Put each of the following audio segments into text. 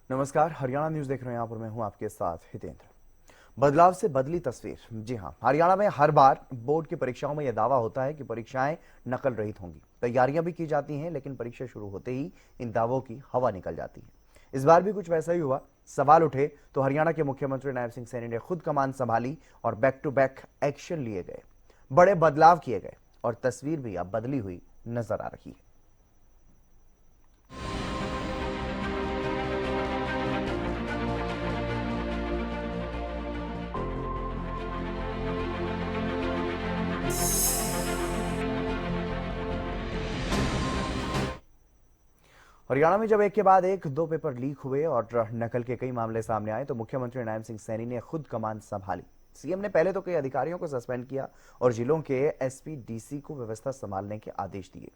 नमस्कार, हरियाणा न्यूज देख रहे हैं। यहाँ पर मैं हूं आपके साथ हितेंद्र। बदलाव से बदली तस्वीर। जी हां, हरियाणा में हर बार बोर्ड की परीक्षाओं में यह दावा होता है कि परीक्षाएं नकल रहित होंगी। तैयारियां भी की जाती हैं, लेकिन परीक्षा शुरू होते ही इन दावों की हवा निकल जाती है। इस बार भी कुछ वैसा ही हुआ। सवाल उठे तो हरियाणा के मुख्यमंत्री नायब सिंह सैनी ने खुद कमान संभाली और बैक टू बैक एक्शन लिए गए, बड़े बदलाव किए गए और तस्वीर भी अब बदली हुई नजर आ रही है। हरियाणा में जब एक के बाद एक दो पेपर लीक हुए और नकल के कई मामले सामने आए तो मुख्यमंत्री नायब सिंह सैनी ने खुद कमान संभाली। सीएम ने पहले तो कई अधिकारियों को सस्पेंड किया और जिलों के एसपी डीसी को व्यवस्था संभालने के आदेश दिए।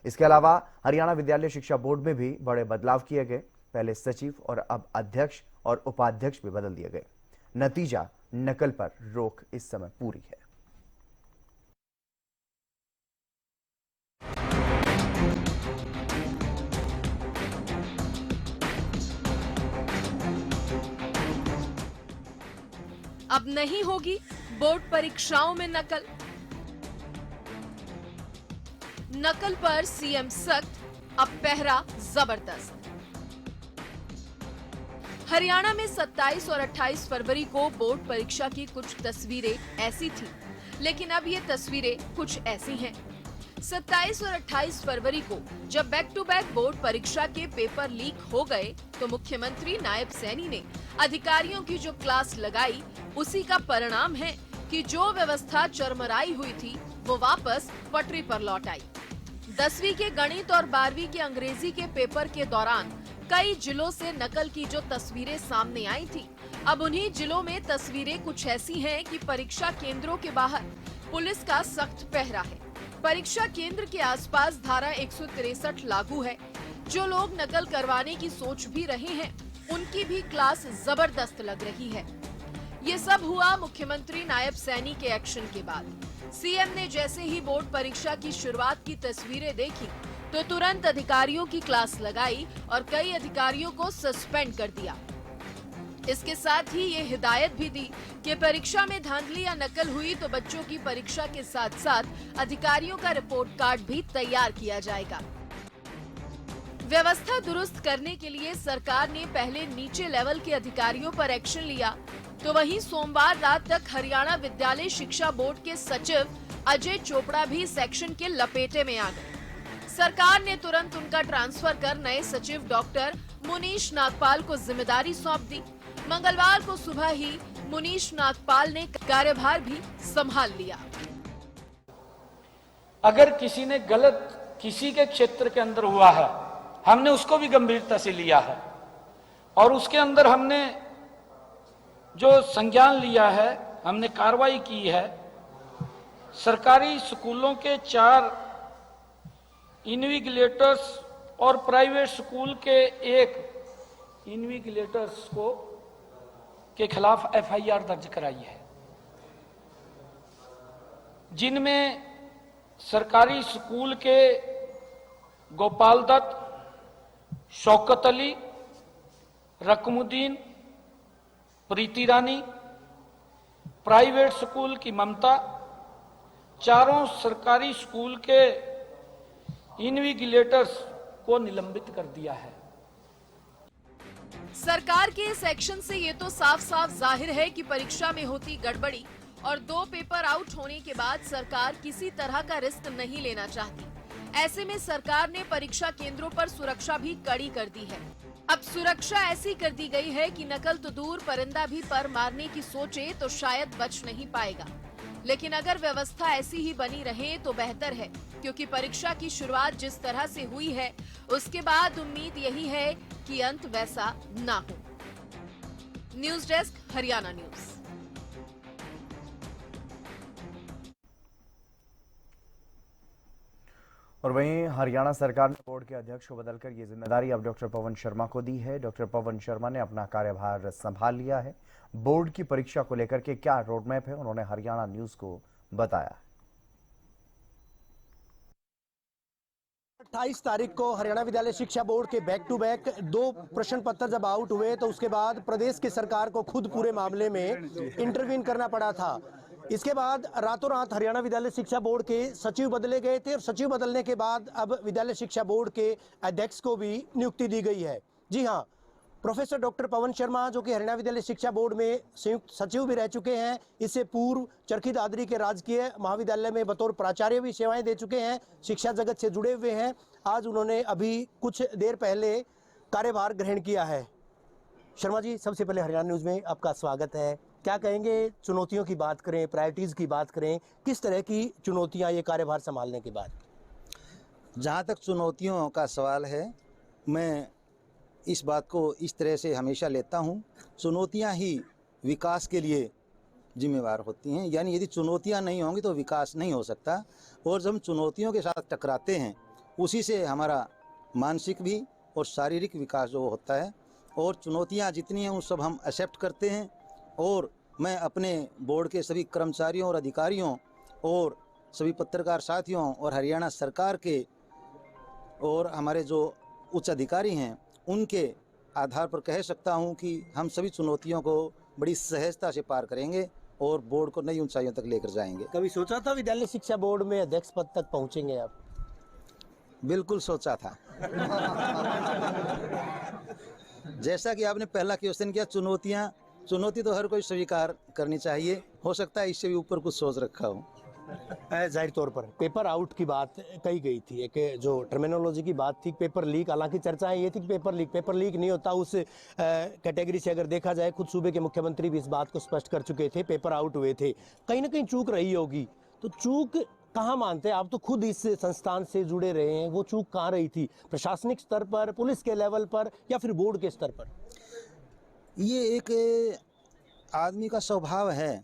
इसके अलावा हरियाणा विद्यालय शिक्षा बोर्ड में भी बड़े बदलाव किए गए। पहले सचिव और अब अध्यक्ष और उपाध्यक्ष भी बदल दिए गए। नतीजा, नकल पर रोक इस समय पूरी है। अब नहीं होगी बोर्ड परीक्षाओं में नकल। नकल पर सीएम सख्त, अब पहरा जबरदस्त। हरियाणा में 27 और 28 फरवरी को बोर्ड परीक्षा की कुछ तस्वीरें ऐसी थी, लेकिन अब ये तस्वीरें कुछ ऐसी हैं। 27 और 28 फरवरी को जब बैक टू बैक बोर्ड परीक्षा के पेपर लीक हो गए तो मुख्यमंत्री नायब सैनी ने अधिकारियों की जो क्लास लगाई, उसी का परिणाम है कि जो व्यवस्था चरमराई हुई थी वो वापस पटरी पर लौट आई। 10वीं के गणित और 12वीं के अंग्रेजी के पेपर के दौरान कई जिलों से नकल की जो तस्वीरें सामने आई थी, अब उन्हीं जिलों में तस्वीरें कुछ ऐसी हैं कि परीक्षा केंद्रों के बाहर पुलिस का सख्त पहरा है। परीक्षा केंद्र के आसपास धारा 163 लागू है। जो लोग नकल करवाने की सोच भी रहे हैं, उनकी भी क्लास जबरदस्त लग रही है। ये सब हुआ मुख्यमंत्री नायब सैनी के एक्शन के बाद। सीएम ने जैसे ही बोर्ड परीक्षा की शुरुआत की तस्वीरें देखी तो तुरंत अधिकारियों की क्लास लगाई और कई अधिकारियों को सस्पेंड कर दिया। इसके साथ ही ये हिदायत भी दी कि परीक्षा में धांधली या नकल हुई तो बच्चों की परीक्षा के साथ साथ अधिकारियों का रिपोर्ट कार्ड भी तैयार किया जाएगा। व्यवस्था दुरुस्त करने के लिए सरकार ने पहले नीचे लेवल के अधिकारियों पर एक्शन लिया, तो वहीं सोमवार रात तक हरियाणा विद्यालय शिक्षा बोर्ड के सचिव अजय चोपड़ा भी इस एक्शन के लपेटे में आ गए। सरकार ने तुरंत उनका ट्रांसफर कर नए सचिव डॉक्टर मुनीश नागपाल को जिम्मेदारी सौंप दी। मंगलवार को सुबह ही मुनीश नागपाल ने कार्यभार भी संभाल लिया। अगर किसी ने गलत किसी के क्षेत्र के अंदर हुआ है, हमने उसको भी गंभीरता से लिया है और उसके अंदर हमने जो संज्ञान लिया है, हमने कार्रवाई की है। सरकारी स्कूलों के 4 इन्विजिलेटर्स और प्राइवेट स्कूल के 1 इन्विजिलेटर्स को के खिलाफ एफआईआर दर्ज कराई है, जिनमें सरकारी स्कूल के गोपाल दत्त, शौकत अली, रकमुद्दीन, प्रीति रानी, प्राइवेट स्कूल की ममता, चारों सरकारी स्कूल के इन्विजिलेटर्स को निलंबित कर दिया है। सरकार के इस एक्शन से ये तो साफ साफ जाहिर है कि परीक्षा में होती गड़बड़ी और 2 पेपर आउट होने के बाद सरकार किसी तरह का रिस्क नहीं लेना चाहती। ऐसे में सरकार ने परीक्षा केंद्रों पर सुरक्षा भी कड़ी कर दी है। अब सुरक्षा ऐसी कर दी गई है कि नकल तो दूर, परिंदा भी पर मारने की सोचे तो शायद बच नहीं पाएगा। लेकिन अगर व्यवस्था ऐसी ही बनी रहे तो बेहतर है, क्योंकि परीक्षा की शुरुआत जिस तरह से हुई है उसके बाद उम्मीद यही है कि अंत वैसा ना हो। News desk, Haryana news. और वहीं हरियाणा सरकार ने बोर्ड के अध्यक्ष को बदलकर ये जिम्मेदारी अब डॉक्टर पवन शर्मा को दी है। डॉक्टर पवन शर्मा ने अपना कार्यभार संभाल लिया है। बोर्ड की परीक्षा को लेकर के क्या रोडमैप है, उन्होंने हरियाणा न्यूज को बताया। 28 तारीख को हरियाणा विद्यालय शिक्षा बोर्ड के बैक टू बैक 2 प्रश्न पत्र जब आउट हुए तो उसके बाद प्रदेश की सरकार को खुद पूरे मामले में इंटरवीन करना पड़ा था। इसके बाद रातों रात हरियाणा विद्यालय शिक्षा बोर्ड के सचिव बदले गए थे और सचिव बदलने के बाद अब विद्यालय शिक्षा बोर्ड के अध्यक्ष को भी नियुक्ति दी गई है। जी हाँ, प्रोफेसर डॉक्टर पवन शर्मा जो कि हरियाणा विद्यालय शिक्षा बोर्ड में संयुक्त सचिव भी रह चुके हैं, इससे पूर्व चरखी दादरी के राजकीय महाविद्यालय में बतौर प्राचार्य भी सेवाएं दे चुके हैं, शिक्षा जगत से जुड़े हुए हैं। आज उन्होंने अभी कुछ देर पहले कार्यभार ग्रहण किया है। शर्मा जी, सबसे पहले हरियाणा न्यूज़ में आपका स्वागत है। क्या कहेंगे, चुनौतियों की बात करें, प्रायोरिटीज़ की बात करें, किस तरह की चुनौतियाँ ये कार्यभार संभालने के बाद? जहाँ तक चुनौतियों का सवाल है, मैं इस बात को इस तरह से हमेशा लेता हूँ, चुनौतियाँ ही विकास के लिए जिम्मेवार होती हैं। यानी यदि चुनौतियाँ नहीं होंगी तो विकास नहीं हो सकता, और जब हम चुनौतियों के साथ टकराते हैं उसी से हमारा मानसिक भी और शारीरिक विकास जो होता है। और चुनौतियाँ जितनी हैं वो सब हम एक्सेप्ट करते हैं। और मैं अपने बोर्ड के सभी कर्मचारियों और अधिकारियों और सभी पत्रकार साथियों और हरियाणा सरकार के और हमारे जो उच्च अधिकारी हैं उनके आधार पर कह सकता हूं कि हम सभी चुनौतियों को बड़ी सहजता से पार करेंगे और बोर्ड को नई ऊंचाइयों तक लेकर जाएंगे। कभी सोचा था विद्यालय शिक्षा बोर्ड में अध्यक्ष पद तक पहुंचेंगे आप? बिल्कुल सोचा था। जैसा कि आपने पहला क्वेश्चन किया, चुनौती तो हर कोई स्वीकार करनी चाहिए। हो सकता है इससे भी ऊपर कुछ सोच रखा हूँ। जाहिर तौर पर पेपर आउट की बात कही गई थी, एक जो टर्मिनोलॉजी की बात थी, पेपर लीक। हालांकि चर्चाएं ये थी कि पेपर लीक नहीं होता उस कैटेगरी से अगर देखा जाए। खुद सूबे के मुख्यमंत्री भी इस बात को स्पष्ट कर चुके थे, पेपर आउट हुए थे। कहीं ना कहीं चूक रही होगी, तो चूक कहाँ मानते हैं आप? तो खुद इस संस्थान से जुड़े रहे हैं, वो चूक कहाँ रही थी? प्रशासनिक स्तर पर, पुलिस के लेवल पर, या फिर बोर्ड के स्तर पर? ये एक आदमी का स्वभाव है।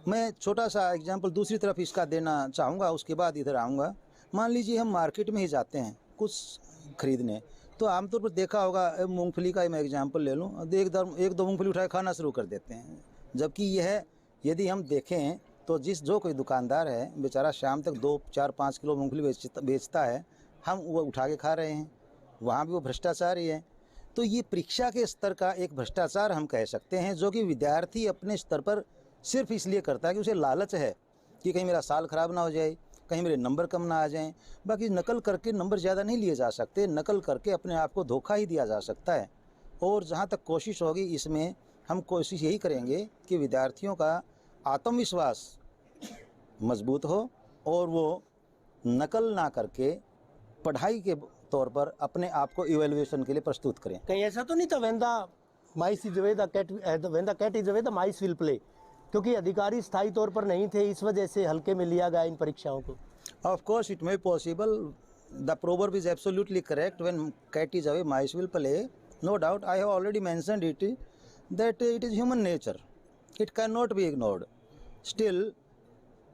मैं छोटा सा एग्जाम्पल दूसरी तरफ इसका देना चाहूँगा, उसके बाद इधर आऊँगा। मान लीजिए हम मार्केट में ही जाते हैं कुछ खरीदने, तो आमतौर पर देखा होगा, मूंगफली का मैं एग्जाम्पल ले लूँ, एक दो मूंगफली उठाए खाना शुरू कर देते हैं। जबकि यह यदि हम देखें तो जो कोई दुकानदार है बेचारा शाम तक 2, 4, 5 किलो मूंगफली बेचता है, हम वो उठा के खा रहे हैं, वहाँ भी वो भ्रष्टाचार ही है। तो ये परीक्षा के स्तर का एक भ्रष्टाचार हम कह सकते हैं, जो कि विद्यार्थी अपने स्तर पर सिर्फ इसलिए करता है कि उसे लालच है कि कहीं मेरा साल ख़राब ना हो जाए, कहीं मेरे नंबर कम ना आ जाएं। बाकी नकल करके नंबर ज़्यादा नहीं लिए जा सकते, नकल करके अपने आप को धोखा ही दिया जा सकता है। और जहाँ तक कोशिश होगी, इसमें हम कोशिश यही करेंगे कि विद्यार्थियों का आत्मविश्वास मजबूत हो और वो नकल ना करके पढ़ाई के तौर पर अपने आप को इवैल्यूएशन के लिए प्रस्तुत करें। कहीं ऐसा तो नहीं था when the mice is away the cat is away the mice will play? क्योंकि अधिकारी स्थायी तौर पर नहीं थे, इस वजह से हल्के में लिया गया इन परीक्षाओं को। Of course it may possible, the proverb is absolutely correct, when cat is away mice will play. No doubt, I have already mentioned it that it is human nature, it can not be ignored. Still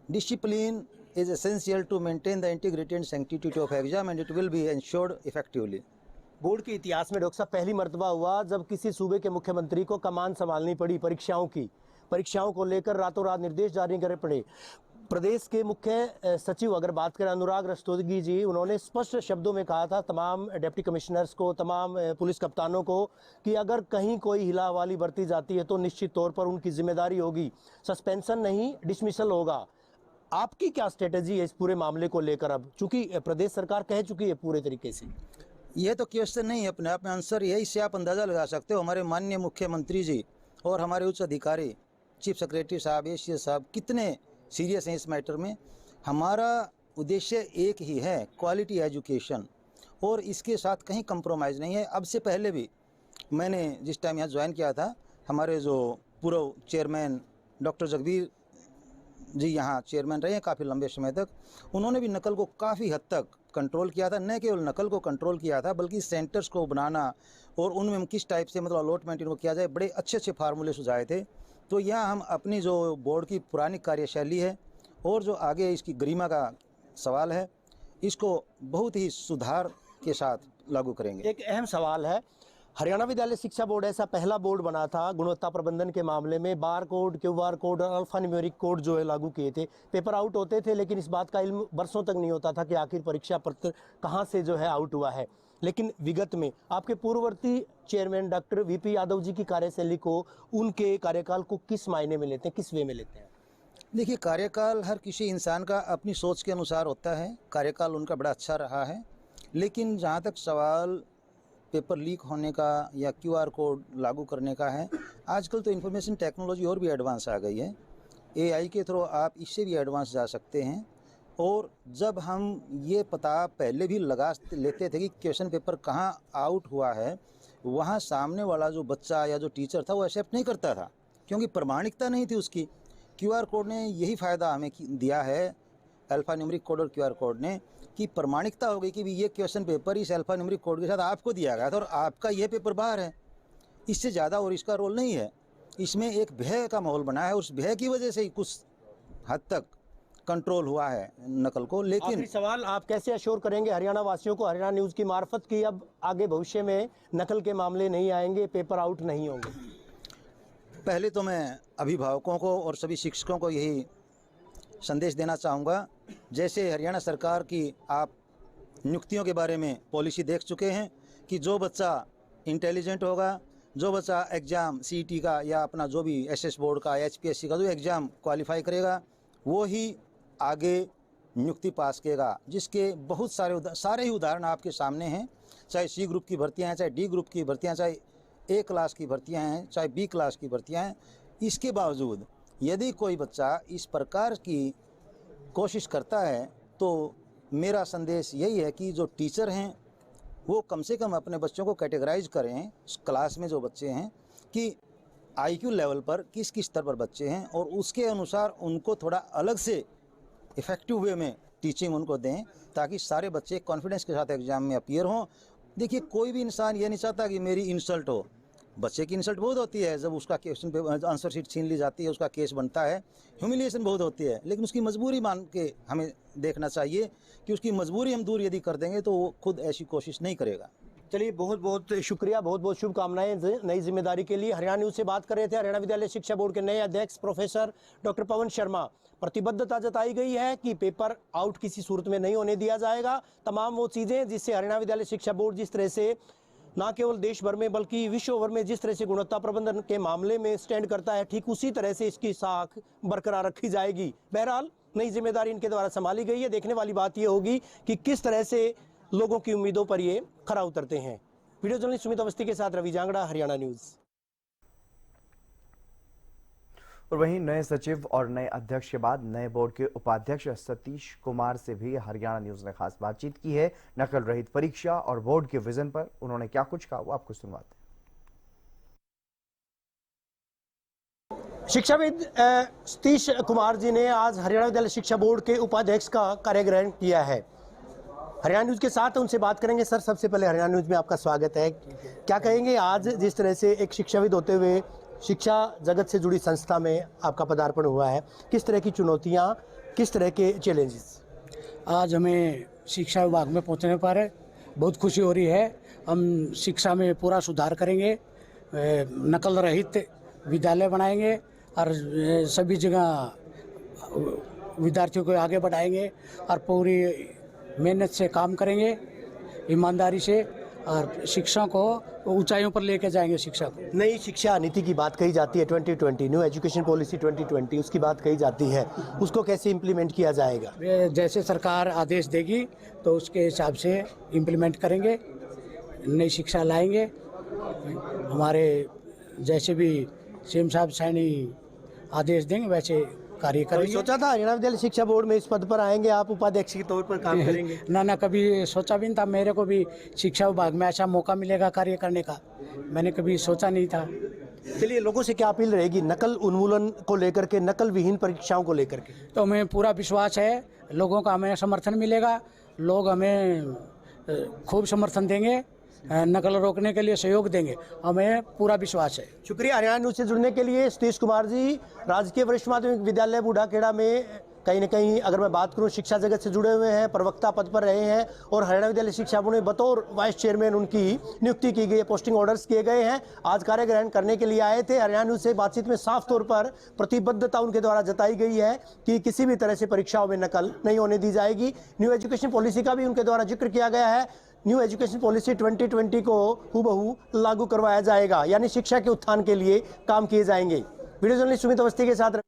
discipline is essential to maintain the integrity and sanctity of exam, and it will be ensured effectively. Board के इतिहास में doctor साहब पहली मर्तबा हुआ जब किसी सूबे के मुख्यमंत्री को कमान संभालनी पड़ी परीक्षाओं को लेकर रातों रात निर्देश जारी करने पड़े। प्रदेश के मुख्य सचिव अगर बात करें अनुराग रस्तोगी जी, उन्होंने स्पष्ट शब्दों में कहा था तमाम डिप्टी कमिश्नर्स को, तमाम पुलिस कप्तानों को, कि अगर कहीं कोई हिला हवाली बरती जाती है तो निश्चित तौर पर उनकी जिम्मेदारी होगी, सस्पेंशन नहीं डिसमिसल होगा। आपकी क्या स्ट्रेटेजी है इस पूरे मामले को लेकर? अब चूंकि प्रदेश सरकार कह चुकी है पूरे तरीके से, यह तो क्वेश्चन नहीं है, अपने आप में आंसर है। इससे आप अंदाज़ा लगा सकते हो हमारे माननीय मुख्यमंत्री जी और हमारे उच्च अधिकारी चीफ सेक्रेटरी साहब, एसीएस साहब कितने सीरियस हैं इस मैटर में। हमारा उद्देश्य एक ही है, क्वालिटी एजुकेशन, और इसके साथ कहीं कंप्रोमाइज़ नहीं है। अब से पहले भी मैंने जिस टाइम यहाँ ज्वाइन किया था, हमारे जो पूर्व चेयरमैन डॉक्टर जगबीर जी यहाँ चेयरमैन रहे हैं काफ़ी लंबे समय तक, उन्होंने भी नकल को काफ़ी हद तक कंट्रोल किया था। न केवल नकल को कंट्रोल किया था बल्कि सेंटर्स को बनाना और उनमें किस टाइप से मतलब अलॉटमेंट इनको किया जाए, बड़े अच्छे अच्छे फार्मूले सुझाए थे। तो यहाँ हम अपनी जो बोर्ड की पुरानी कार्यशैली है और जो आगे इसकी गरिमा का सवाल है, इसको बहुत ही सुधार के साथ लागू करेंगे। एक अहम सवाल है, हरियाणा विद्यालय शिक्षा बोर्ड ऐसा पहला बोर्ड बना था गुणवत्ता प्रबंधन के मामले में। बार कोड, क्यूआर कोड और अल्फा न्यूमेरिक कोड जो है लागू किए थे। पेपर आउट होते थे, लेकिन इस बात का इल्म बरसों तक नहीं होता था कि आखिर परीक्षा पत्र कहाँ से जो है आउट हुआ है। लेकिन विगत में आपके पूर्ववर्ती chairman doctor VP Yadav ji की कार्यशैली को, उनके कार्यकाल को किस मायने में लेते हैं, किस वे में लेते हैं? देखिए, कार्यकाल हर किसी इंसान का अपनी सोच के अनुसार होता है। कार्यकाल उनका बड़ा अच्छा रहा है, लेकिन जहाँ तक सवाल पेपर लीक होने का या क्यूआर कोड लागू करने का है, आजकल तो इन्फॉर्मेशन टेक्नोलॉजी और भी एडवांस आ गई है। एआई के थ्रू आप इससे भी एडवांस जा सकते हैं। और जब हम ये पता पहले भी लगा लेते थे कि क्वेश्चन पेपर कहाँ आउट हुआ है, वहाँ सामने वाला जो बच्चा या जो टीचर था वो एक्सेप्ट नहीं करता था, क्योंकि प्रमाणिकता नहीं थी उसकी। क्यूआर कोड ने यही फ़ायदा हमें दिया है, अल्फ़ा न्यूमेरिक कोड और क्यूआर कोड ने, कि प्रमाणिकता हो गई कि ये क्वेश्चन पेपर इस अल्फ़ा न्यूमेरिक कोड के साथ आपको दिया गया था और आपका ये पेपर बाहर है। इससे ज़्यादा और इसका रोल नहीं है। इसमें एक भय का माहौल बना है, उस भय की वजह से ही कुछ हद तक कंट्रोल हुआ है नकल को। लेकिन आखिरी सवाल, आप कैसे अश्योर करेंगे हरियाणा वासियों को, हरियाणा न्यूज़ की मार्फत, कि अब आगे भविष्य में नकल के मामले नहीं आएंगे, पेपर आउट नहीं होंगे? पहले तो मैं अभिभावकों को और सभी शिक्षकों को यही संदेश देना चाहूँगा, जैसे हरियाणा सरकार की आप नियुक्तियों के बारे में पॉलिसी देख चुके हैं कि जो बच्चा इंटेलिजेंट होगा, जो बच्चा एग्ज़ाम सीईटी का या अपना जो भी एसएस बोर्ड का, एचपीएससी का जो एग्ज़ाम क्वालिफाई करेगा, वो ही आगे नियुक्ति पास करेगा। जिसके बहुत सारे ही उदाहरण आपके सामने हैं। चाहे सी ग्रुप की भर्तियाँ हैं, चाहे डी ग्रुप की भर्तियाँ, चाहे ए क्लास की भर्तियाँ हैं, चाहे बी क्लास की भर्तियाँ हैं। इसके बावजूद यदि कोई बच्चा इस प्रकार की कोशिश करता है, तो मेरा संदेश यही है कि जो टीचर हैं वो कम से कम अपने बच्चों को कैटेगराइज करें, क्लास में जो बच्चे हैं, कि आईक्यू लेवल पर किस किस स्तर पर बच्चे हैं, और उसके अनुसार उनको थोड़ा अलग से इफ़ेक्टिव वे में टीचिंग उनको दें, ताकि सारे बच्चे कॉन्फिडेंस के साथ एग्ज़ाम में अपीयर हों। देखिए, कोई भी इंसान ये नहीं चाहता कि मेरी इंसल्ट हो। बच्चे की इंसल्ट बहुत होती है जब उसका क्वेश्चन पेपर आंसर शीट छीन ली जाती है, उसका केस बनता है, ह्यूमिलिएशन बहुत होती है। लेकिन उसकी मजबूरी मान के हमें देखना चाहिए कि उसकी मजबूरी हम दूर यदि कर देंगे तो वो खुद ऐसी कोशिश नहीं करेगा। चलिए, बहुत बहुत शुक्रिया, बहुत बहुत शुभकामनाएं नई जिम्मेदारी के लिए। हरियाणा न्यूज़ से बात कर रहे थे हरियाणा विद्यालय शिक्षा बोर्ड के नए अध्यक्ष प्रोफेसर डॉक्टर पवन शर्मा। प्रतिबद्धता जताई गई है कि पेपर आउट किसी सूरत में नहीं होने दिया जाएगा। तमाम वो चीज़ें जिससे हरियाणा विद्यालय शिक्षा बोर्ड जिस तरह से न केवल देश भर में बल्कि विश्व भर में जिस तरह से गुणवत्ता प्रबंधन के मामले में स्टैंड करता है, ठीक उसी तरह से इसकी साख बरकरार रखी जाएगी। बहरहाल नई जिम्मेदारी इनके द्वारा संभाली गई है। देखने वाली बात यह होगी कि किस तरह से लोगों की उम्मीदों पर ये खरा उतरते हैं। वीडियो जर्नलिस्ट सुमित अवस्थी के साथ रवि जांगड़ा, हरियाणा न्यूज़। और वहीं नए सचिव और नए अध्यक्ष के बाद नए बोर्ड के उपाध्यक्ष सतीश कुमार से भी हरियाणा न्यूज़ ने खास बातचीत की है। नकल रहित परीक्षा और बोर्ड के विजन पर उन्होंने क्या कुछ कहा, वो आपको सुनवाते हैं। शिक्षाविद सतीश कुमार जी ने आज हरियाणा विद्यालय शिक्षा बोर्ड के उपाध्यक्ष का कार्यग्रहण किया है। हरियाणा न्यूज़ के साथ उनसे बात करेंगे। सर, सबसे पहले हरियाणा न्यूज़ में आपका स्वागत है। क्या कहेंगे, आज जिस तरह से एक शिक्षाविद होते हुए शिक्षा जगत से जुड़ी संस्था में आपका पदार्पण हुआ है, किस तरह की चुनौतियां, किस तरह के चैलेंजेस? आज हमें शिक्षा विभाग में पहुंचने पर बहुत खुशी हो रही है। हम शिक्षा में पूरा सुधार करेंगे, नकल रहित विद्यालय बनाएंगे और सभी जगह विद्यार्थियों को आगे बढ़ाएंगे और पूरी मेहनत से काम करेंगे, ईमानदारी से, और शिक्षा को ऊंचाइयों पर लेकर जाएंगे। शिक्षा को नई शिक्षा नीति की बात कही जाती है, 2020 न्यू एजुकेशन पॉलिसी 2020, उसकी बात कही जाती है। उसको कैसे इम्प्लीमेंट किया जाएगा? जैसे सरकार आदेश देगी तो उसके हिसाब से इम्प्लीमेंट करेंगे, नई शिक्षा लाएंगे। हमारे जैसे भी सीएम साहब सैनी आदेश देंगे वैसे कार्य करेंगे। सोचा था हरियाणा विद्यालय शिक्षा बोर्ड में इस पद पर आएंगे, आप उपाध्यक्ष के तौर पर काम करेंगे? ना, कभी सोचा भी नहीं था। मेरे को भी शिक्षा विभाग में ऐसा मौका मिलेगा कार्य करने का, मैंने कभी सोचा नहीं था। चलिए, लोगों से क्या अपील रहेगी नकल उन्मूलन को लेकर के, नकल विहीन परीक्षाओं को लेकर के? तो हमें पूरा विश्वास है, लोगों का हमें समर्थन मिलेगा, लोग हमें खूब समर्थन देंगे, नकल रोकने के लिए सहयोग देंगे, हमें पूरा विश्वास है। शुक्रिया। हरियाणा न्यूज़ से जुड़ने के लिए सतीश कुमार जी, राजकीय वरिष्ठ माध्यमिक विद्यालय बूढ़ाखेड़ा में कहीं ना कहीं अगर मैं बात करूं शिक्षा जगत से जुड़े हुए हैं, प्रवक्ता पद पर रहे हैं और हरियाणा विद्यालय शिक्षा बोर्ड में बतौर वाइस चेयरमैन उनकी नियुक्ति की गई है, पोस्टिंग ऑर्डर्स किए गए हैं। आज कार्य ग्रहण करने के लिए आए थे। हरियाणा न्यूज़ से बातचीत में साफ तौर पर प्रतिबद्धता उनके द्वारा जताई गई है कि किसी भी तरह से परीक्षाओं में नकल नहीं होने दी जाएगी। न्यू एजुकेशन पॉलिसी का भी उनके द्वारा जिक्र किया गया है। न्यू एजुकेशन पॉलिसी 2020 को हूबहू लागू करवाया जाएगा, यानी शिक्षा के उत्थान के लिए काम किए जाएंगे। वीडियो जर्नलिस्ट सुमित अवस्थी के साथ।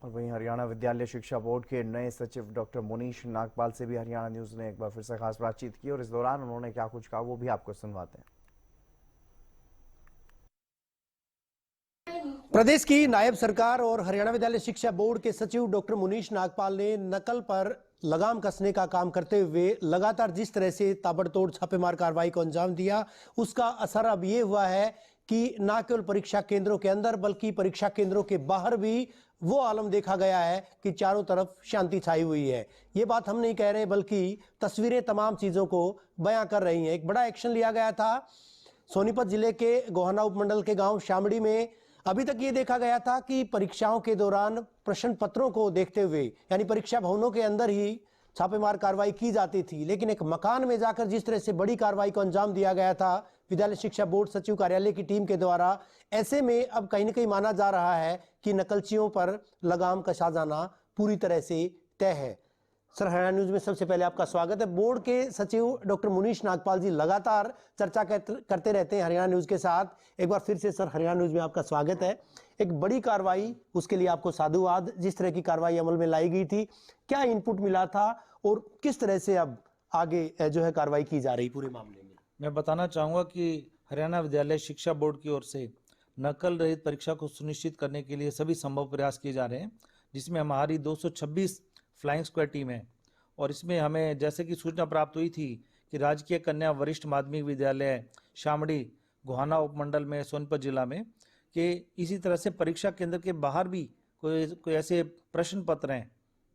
और वहीं हरियाणा विद्यालय शिक्षा बोर्ड के नए सचिव डॉक्टर मुनीश नागपाल से भी हरियाणा न्यूज ने एक बार फिर से खास बातचीत की और इस दौरान उन्होंने क्या कुछ कहा वो भी आपको सुनवाते हैं। प्रदेश की नायब सरकार और हरियाणा विद्यालय शिक्षा बोर्ड के सचिव डॉक्टर मुनीश नागपाल ने नकल पर लगाम कसने का काम करते हुए लगातार जिस तरह से ताबड़तोड़ छापेमार कार्रवाई को अंजाम दिया, उसका असर अब ये हुआ है कि न केवल परीक्षा केंद्रों के अंदर बल्कि परीक्षा केंद्रों के बाहर भी वो आलम देखा गया है कि चारों तरफ शांति छाई हुई है। ये बात हम नहीं कह रहे, बल्कि तस्वीरें तमाम चीजों को बयां कर रही हैं। एक बड़ा एक्शन लिया गया था सोनीपत जिले के गोहाना उपमंडल के गांव शामड़ी में। अभी तक ये देखा गया था कि परीक्षाओं के दौरान प्रश्न पत्रों को देखते हुए, यानी परीक्षा भवनों के अंदर ही छापेमार कार्रवाई की जाती थी, लेकिन एक मकान में जाकर जिस तरह से बड़ी कार्रवाई को अंजाम दिया गया था विद्यालय शिक्षा बोर्ड सचिव कार्यालय की टीम के द्वारा, ऐसे में अब कहीं न कहीं माना जा रहा है कि नकलचियों पर लगाम कसा जाना पूरी तरह से तय है। सर, हरियाणा न्यूज में सबसे पहले आपका स्वागत है। बोर्ड के सचिव डॉक्टर मुनीश नागपाल जी लगातार चर्चा करते रहते हैं हरियाणा न्यूज के साथ। एक बार फिर से सर हरियाणा न्यूज में आपका स्वागत है। एक बड़ी कार्रवाई, उसके लिए आपको साधुवाद। जिस तरह की कार्रवाई अमल में लाई गई थी, क्या इनपुट मिला था और किस तरह से अब आगे जो है कार्रवाई की जा रही पूरे मामले में? मैं बताना चाहूँगा कि हरियाणा विद्यालय शिक्षा बोर्ड की ओर से नकल रहित परीक्षा को सुनिश्चित करने के लिए सभी संभव प्रयास किए जा रहे हैं, जिसमें हमारी 226 फ्लाइंग स्क्वाड टीम है। और इसमें हमें जैसे कि सूचना प्राप्त हुई थी कि राजकीय कन्या वरिष्ठ माध्यमिक विद्यालय शामड़ी गोहाना उपमंडल में सोनीपत जिला में कि इसी तरह से परीक्षा केंद्र के बाहर भी कोई ऐसे प्रश्न पत्र हैं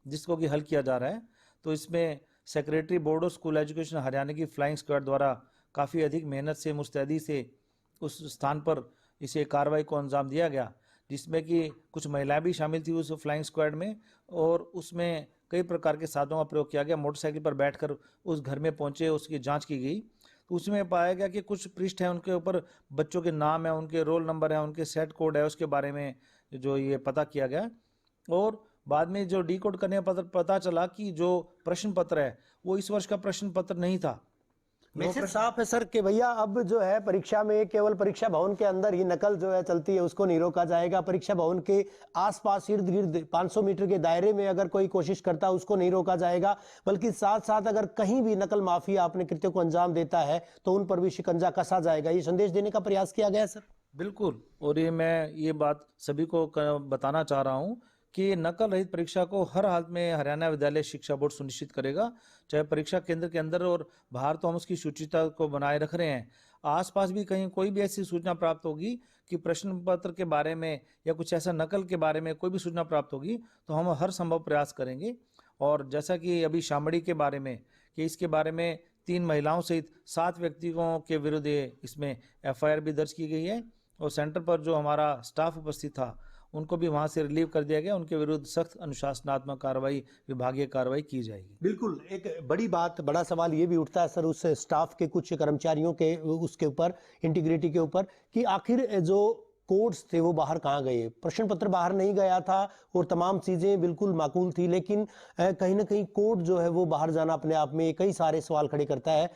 जिसको कि हल किया जा रहा है। तो इसमें secretary board of school education Haryana की फ्लाइंग स्क्वाड द्वारा काफ़ी अधिक मेहनत से मुस्तैदी से उस स्थान पर इसे कार्रवाई को अंजाम दिया गया, जिसमें कि कुछ महिलाएं भी शामिल थी उस फ्लाइंग स्क्वाड में। और उसमें कई प्रकार के साधनों का प्रयोग किया गया। मोटरसाइकिल पर बैठकर उस घर में पहुंचे, उसकी जांच की गई। तो उसमें पाया गया कि कुछ पृष्ठ हैं, उनके ऊपर बच्चों के नाम है, उनके रोल नंबर है, उनके सेट कोड है, उसके बारे में जो ये पता किया गया। और बाद में जो डीकोड करने का पता चला कि जो प्रश्न पत्र है वो इस वर्ष का प्रश्न पत्र नहीं था। मैसेज साफ है सर कि भैया अब जो है परीक्षा में केवल परीक्षा भवन के अंदर ही नकल जो है चलती है, उसको नहीं रोका जाएगा। परीक्षा भवन के आसपास इर्द गिर्द 500 मीटर के दायरे में अगर कोई कोशिश करता है उसको नहीं रोका जाएगा, बल्कि साथ साथ अगर कहीं भी नकल माफिया अपने कृत्यों को अंजाम देता है तो उन पर भी शिकंजा कसा जाएगा। ये संदेश देने का प्रयास किया गया सर। बिल्कुल। और ये बात सभी को बताना चाह रहा हूँ कि नकल रहित परीक्षा को हर हाल में हरियाणा विद्यालय शिक्षा बोर्ड सुनिश्चित करेगा, चाहे परीक्षा केंद्र के अंदर और बाहर। तो हम उसकी शुचिता को बनाए रख रहे हैं। आसपास भी कहीं कोई भी ऐसी सूचना प्राप्त होगी कि प्रश्न पत्र के बारे में या कुछ ऐसा नकल के बारे में कोई भी सूचना प्राप्त होगी तो हम हर संभव प्रयास करेंगे। और जैसा कि अभी शामड़ी के बारे में कि इसके बारे में 3 महिलाओं सहित 7 व्यक्तियों के विरुद्ध इसमें FIR भी दर्ज की गई है। और सेंटर पर जो हमारा स्टाफ उपस्थित था उनको भी वहां से रिलीव कर दिया गया। उनके विरुद्ध सख्त अनुशासनात्मक कार्रवाई, विभागीय कार्रवाई की जाएगी। बिल्कुल। एक बड़ी बात, बड़ा सवाल ये भी उठता है सर उस स्टाफ के कुछ कर्मचारियों के उसके ऊपर, इंटीग्रिटी के ऊपर, कि आखिर जो कोड्स थे वो बाहर कहाँ गए? प्रश्न पत्र बाहर नहीं गया था और तमाम चीजें बिल्कुल माकूल थी, लेकिन कहीं ना कहीं कोड जो है वो बाहर जाना अपने आप में कई सारे सवाल खड़े करता है।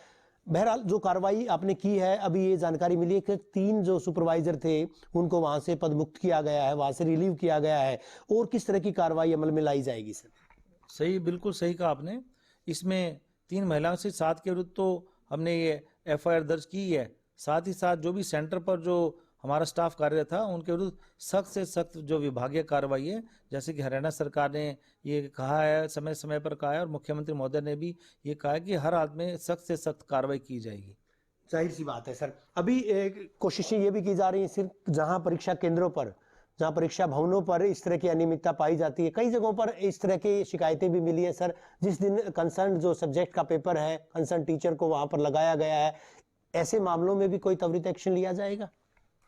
बहरहाल जो कार्रवाई आपने की है, अभी ये जानकारी मिली है कि 3 जो सुपरवाइजर थे उनको वहां से पदमुक्त किया गया है, वहां से रिलीव किया गया है। और किस तरह की कार्रवाई अमल में लाई जाएगी सर? सही, बिल्कुल सही कहा आपने। इसमें 3 महिलाओं से 7 के विरुद्ध तो हमने ये FIR दर्ज की है। साथ ही साथ जो भी सेंटर पर जो हमारा स्टाफ कार्यरत था उनके विरुद्ध सख्त से सख्त जो विभागीय कार्रवाई है, जैसे कि हरियाणा सरकार ने ये कहा है, समय समय पर कहा है, और मुख्यमंत्री महोदय ने भी ये कहा है कि हर हाल में सख्त से सख्त कार्रवाई की जाएगी। जाहिर सी बात है सर। अभी कोशिशें ये भी की जा रही हैं सिर्फ जहां परीक्षा केंद्रों पर, जहां परीक्षा भवनों पर इस तरह की अनियमितता पाई जाती है, कई जगहों पर इस तरह की शिकायतें भी मिली है सर। जिस दिन कंसर्न जो सब्जेक्ट का पेपर है, कंसर्न टीचर को वहां पर लगाया गया है, ऐसे मामलों में भी कोई त्वरित एक्शन लिया जाएगा?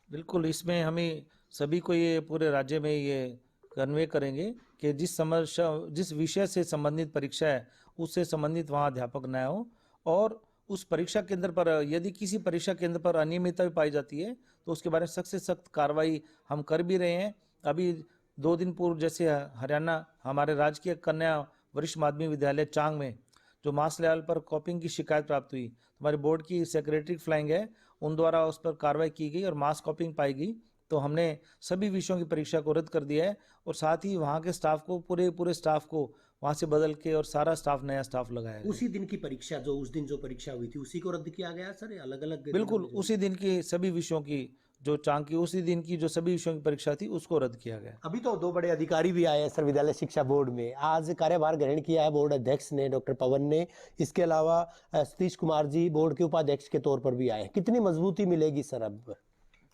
बिल्कुल। इसमें हमें सभी को ये पूरे राज्य में ये कन्वे करेंगे कि जिस समस्या जिस विषय से संबंधित परीक्षा है उससे संबंधित वहाँ अध्यापक न हो, और उस परीक्षा केंद्र पर यदि किसी परीक्षा केंद्र पर अनियमितता भी पाई जाती है तो उसके बारे में सख्त से सख्त कार्रवाई हम कर भी रहे हैं। अभी 2 दिन पूर्व जैसे हरियाणा हमारे राजकीय कन्या वरिष्ठ माध्यमिक विद्यालय चांग में जो मास लेवल पर कॉपिंग की शिकायत प्राप्त हुई, हमारे बोर्ड की सेक्रेटरी फ्लाइंग है उन द्वारा उस पर कार्रवाई की गई और मास कॉपिंग पाई गई, तो हमने सभी विषयों की परीक्षा को रद्द कर दिया है और साथ ही वहाँ के स्टाफ को पूरे स्टाफ को वहाँ से बदल के और सारा स्टाफ नया स्टाफ लगाया गया। उसी दिन की परीक्षा जो उस दिन जो परीक्षा हुई थी उसी को रद्द किया गया सर, अलग अलग? बिल्कुल उसी दिन की सभी विषयों की जो चांग की उसी दिन की जो सभी विषयों की परीक्षा थी उसको रद्द किया गया। अभी तो 2 बड़े अधिकारी भी आए हैं सर विद्यालय शिक्षा बोर्ड में, आज कार्यभार ग्रहण किया है बोर्ड अध्यक्ष ने डॉक्टर पवन ने, इसके अलावा सतीश कुमार जी बोर्ड के उपाध्यक्ष के तौर पर भी आए हैं। कितनी मजबूती मिलेगी सर अब?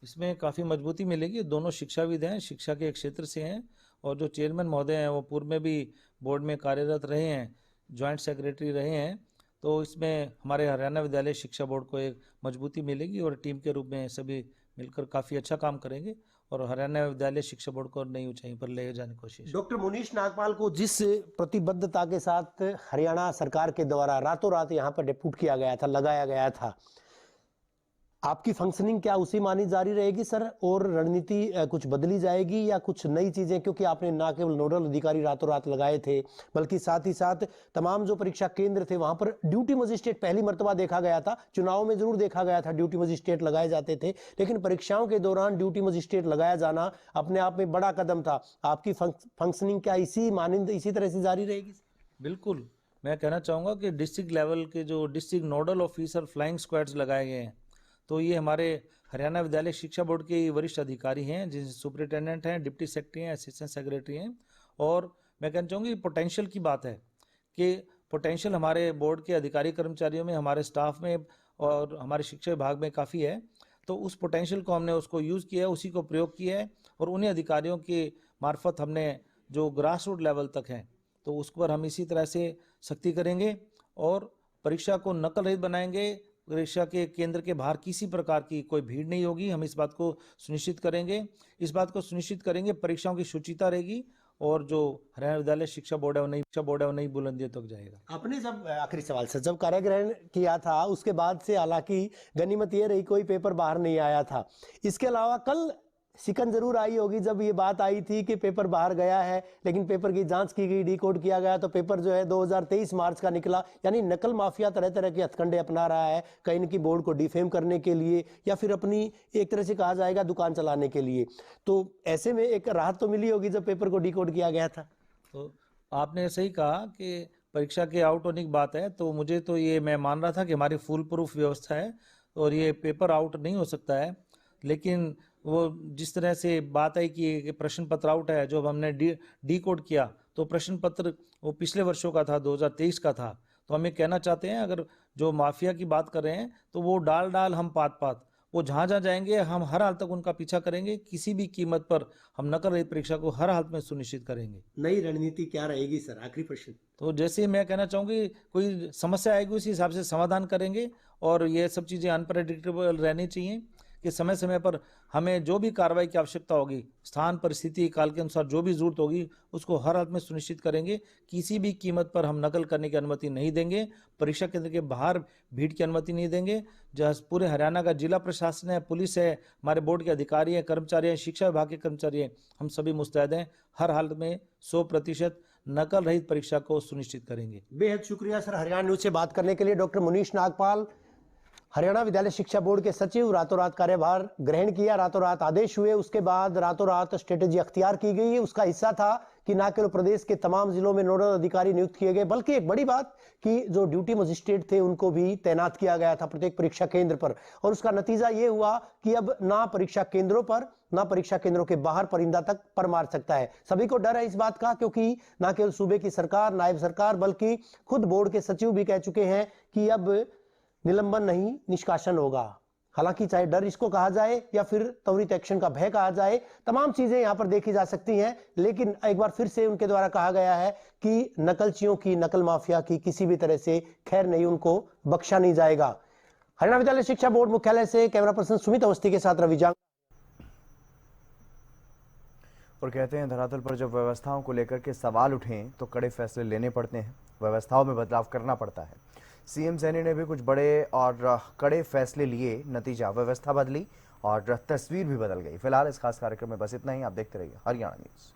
इसमें काफ़ी मजबूती मिलेगी। दोनों शिक्षाविद हैं, शिक्षा के क्षेत्र से हैं, और जो चेयरमैन महोदय हैं वो पूर्व में भी बोर्ड में कार्यरत रहे हैं, ज्वाइंट सेक्रेटरी रहे हैं, तो इसमें हमारे हरियाणा विद्यालय शिक्षा बोर्ड को एक मजबूती मिलेगी और टीम के रूप में सभी मिलकर काफ़ी अच्छा काम करेंगे और हरियाणा विद्यालय शिक्षा बोर्ड को नई ऊंचाई पर ले जाने की कोशिश। डॉक्टर मुनीश नागपाल को जिस प्रतिबद्धता के साथ हरियाणा सरकार के द्वारा रातों रात यहाँ पर डिप्यूट किया गया था, लगाया गया था, आपकी फंक्शनिंग क्या उसी मानी जारी रहेगी सर, और रणनीति कुछ बदली जाएगी या कुछ नई चीजें? क्योंकि आपने ना केवल नोडल अधिकारी रातों रात लगाए थे बल्कि साथ ही साथ तमाम जो परीक्षा केंद्र थे वहां पर ड्यूटी मजिस्ट्रेट पहली मर्तबा देखा गया था। चुनाव में जरूर देखा गया था ड्यूटी मजिस्ट्रेट लगाए जाते थे, लेकिन परीक्षाओं के दौरान ड्यूटी मजिस्ट्रेट लगाया जाना अपने आप में बड़ा कदम था। आपकी फंक्शनिंग क्या इसी मानंद इसी तरह से जारी रहेगी? बिल्कुल, मैं कहना चाहूँगा कि डिस्ट्रिक्ट लेवल के जो district nodal officer flying squads लगाए गए हैं, तो ये हमारे हरियाणा विद्यालय शिक्षा बोर्ड के वरिष्ठ अधिकारी हैं, जिनसे सुपरिटेंडेंट हैं, डिप्टी सेक्रेटरी हैं, असिस्टेंट सेक्रेटरी हैं। और मैं कहना चाहूँगी पोटेंशियल की बात है कि पोटेंशियल हमारे बोर्ड के अधिकारी कर्मचारियों में, हमारे स्टाफ में और हमारे शिक्षा विभाग में काफ़ी है, तो उस पोटेंशियल को हमने उसको यूज़ किया है, उसी को प्रयोग किया है और उन्हीं अधिकारियों के मार्फत हमने जो ग्रास रूट लेवल तक हैं तो उस पर हम इसी तरह से सख्ती करेंगे और परीक्षा को नकल रहित बनाएंगे। परीक्षा के केंद्र के बाहर किसी प्रकार की कोई भीड़ नहीं होगी, हम इस बात को सुनिश्चित करेंगे। परीक्षाओं की शुचिता रहेगी और जो हरियाणा विद्यालय शिक्षा बोर्ड है वो नई बुलंदियों तक जाएगा। आपने जब आखिरी सवाल सर, जब कार्यग्रहण किया था उसके बाद से हालांकि गनीमत ये रही कोई पेपर बाहर नहीं आया था, इसके अलावा कल शिकन जरूर आई होगी जब ये बात आई थी कि पेपर बाहर गया है, लेकिन पेपर की जांच की गई, डिकोड किया गया तो पेपर जो है 2023 मार्च का निकला। यानी नकल माफिया तरह तरह के हथकंडे अपना रहा है, कहीं न कहीं बोर्ड को डिफेम करने के लिए या फिर अपनी एक तरह से कहा जाएगा दुकान चलाने के लिए। तो ऐसे में एक राहत तो मिली होगी जब पेपर को डिकोड किया गया था। तो आपने सही कहा कि परीक्षा के आउट होने की बात है, तो मुझे तो ये मैं मान रहा था कि हमारी फुल प्रूफ व्यवस्था है और ये पेपर आउट नहीं हो सकता है, लेकिन वो जिस तरह से बात आई कि प्रश्न पत्र आउट है, जो हमने डी कोड किया तो प्रश्न पत्र वो पिछले वर्षों का था, 2023 का था। तो हम ये कहना चाहते हैं, अगर जो माफिया की बात कर रहे हैं तो वो डाल हम पात, वो जहाँ जाएंगे हम हर हाल तक उनका पीछा करेंगे, किसी भी कीमत पर हम नकल रहित परीक्षा को हर हाल में सुनिश्चित करेंगे। नई रणनीति क्या रहेगी सर, आखिरी प्रश्न? तो जैसे मैं कहना चाहूँगी कोई समस्या आएगी उसी हिसाब से समाधान करेंगे और ये सब चीज़ें अनप्रेडिक्टेबल रहनी चाहिए कि समय समय पर हमें जो भी कार्रवाई की आवश्यकता होगी, स्थान परिस्थिति काल के अनुसार जो भी जरूरत होगी उसको हर हाल में सुनिश्चित करेंगे। किसी भी कीमत पर हम नकल करने की अनुमति नहीं देंगे, परीक्षा केंद्र के बाहर भीड़ की अनुमति नहीं देंगे। जहाँ पूरे हरियाणा का जिला प्रशासन है, पुलिस है, हमारे बोर्ड के अधिकारी हैं, कर्मचारी हैं, शिक्षा विभाग के कर्मचारी हैं, हम सभी मुस्तैद हैं, हर हाल में 100% नकल रहित परीक्षा को सुनिश्चित करेंगे। बेहद शुक्रिया सर हरियाणा न्यूज से बात करने के लिए। डॉक्टर मुनीश नागपाल, हरियाणा विद्यालय शिक्षा बोर्ड के सचिव, रातों रात कार्यभार ग्रहण किया, रातों रात आदेश हुए, उसके बाद रातों रात स्ट्रेटेजी अख्तियार की गई। उसका हिस्सा था कि न केवल प्रदेश के तमाम जिलों में नोडल अधिकारी नियुक्त किए गए, बल्कि एक बड़ी बात कि जो ड्यूटी मजिस्ट्रेट थे उनको भी तैनात किया गया था प्रत्येक परीक्षा केंद्र पर। और उसका नतीजा ये हुआ कि अब ना परीक्षा केंद्रों पर ना परीक्षा केंद्रों के बाहर परिंदा तक पर मार सकता है। सभी को डर है इस बात का, क्योंकि न केवल सूबे की सरकार, नायब सरकार, बल्कि खुद बोर्ड के सचिव भी कह चुके हैं कि अब निलंबन नहीं, निष्कासन होगा। हालांकि चाहे डर इसको कहा जाए या फिर त्वरित एक्शन का भय कहा जाए, तमाम चीजें यहां पर देखी जा सकती हैं, लेकिन एक बार फिर से उनके द्वारा कहा गया है कि नकलचियों की, नकल माफिया की किसी भी तरह से खैर नहीं, उनको बख्शा नहीं जाएगा। हरियाणा विद्यालय शिक्षा बोर्ड मुख्यालय से कैमरा पर्सन सुमित अवस्थी के साथ रवि जांग। और कहते हैं धरातल पर जब व्यवस्थाओं को लेकर के सवाल उठें तो कड़े फैसले लेने पड़ते हैं, व्यवस्थाओं में बदलाव करना पड़ता है। सीएम सैनी ने भी कुछ बड़े और कड़े फैसले लिए, नतीजा व्यवस्था बदली और तस्वीर भी बदल गई। फिलहाल इस खास कार्यक्रम में बस इतना ही। आप देखते रहिए हरियाणा न्यूज।